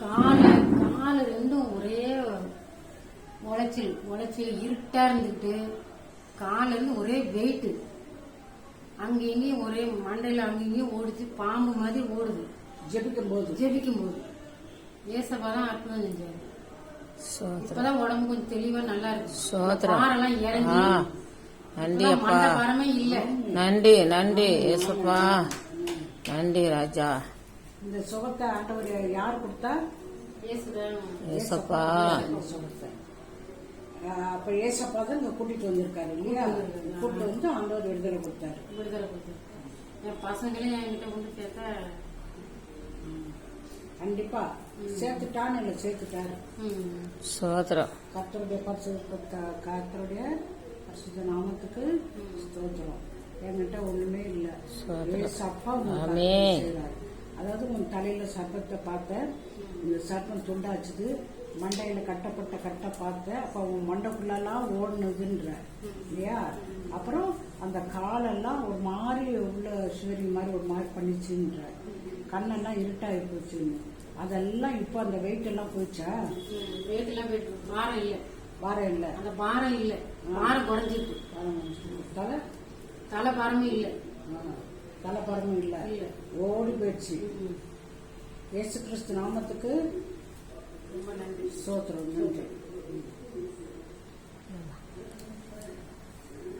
காலு ரெண்டும் ஒரே உளைச்சல் இருட்டா இருந்துட்டு கால இருந்து ஒரே வெயிட்டு அங்கேயும் ஒரே மண்டையில அங்கேயும் ஓடிச்சு பாம்பு மாதிரி ஓடுது. ஜெபிக்கும் போது ஏசப்பாதான் அற்புதம் செஞ்சாரு. இப்பதான் உடம்பு கொஞ்சம் தெளிவா நல்லா இருக்கு. பாரெல்லாம் இறங்கி நன்றி அப்பா, பாரமே இல்ல. நன்றி நன்றி ஏசப்பா, நன்றி ராஜா. இந்த சுகத்தை ஆண்டவர் யார் கொடுத்தா? ஏசப்பா. அப்ப ஏசப்பா தான் இங்க கூட்டிட்டு வந்திருக்காரு இல்லையா? கூட்டிட்டு வந்து ஆண்டவர் விடுதலை கொடுத்தாரு. என் பசங்களையும் என்கிட்ட கொண்டு சேர்த்தா கண்டிப்பா சேர்த்துட்டான்னு இல்ல, சேர்த்துட்டாரு. சோத்திரம். கர்த்தருடைய கர்த்தருடைய பரிசுத்த நாமத்துக்கு ஸ்தோத்திரம். என்கிட்ட ஒண்ணுமே இல்ல. ஏசப்பா செய்றாரு. அதாவது உன் தலையில சர்ப்பத்தை பார்த்த, இந்த சர்ப்பம் துண்டாச்சுது, மண்டையில கட்டப்பட்ட கட்டை பார்த்த, அப்ப உன் மண்டைக்குள்ளெல்லாம் ஓடுனதுன்ற இல்லையா? அப்புறம் அந்த காலெல்லாம் ஒரு மாதிரி உள்ள சுவரி மாதிரி ஒரு மாதிரி பண்ணிச்சுன்ற, கண்ணெல்லாம் இருட்டாகி போச்சுன்னு, அதெல்லாம் இப்ப அந்த வெயிட் எல்லாம் போயிச்சா? வெயிட் எல்லாம் போயிட்டு பாரம் இல்ல. பாரம் இல்ல. அந்த பாரம் இல்ல, பாரம் குறைஞ்சிருக்கு. தலை பாரமே இல்ல. தலை பாரமும் இல்ல, ஓடி போயிடுச்சு. இயேசு கிறிஸ்து நாமத்துக்கு ரொம்ப நன்றி. ஸ்தோத்திரம். நன்றி.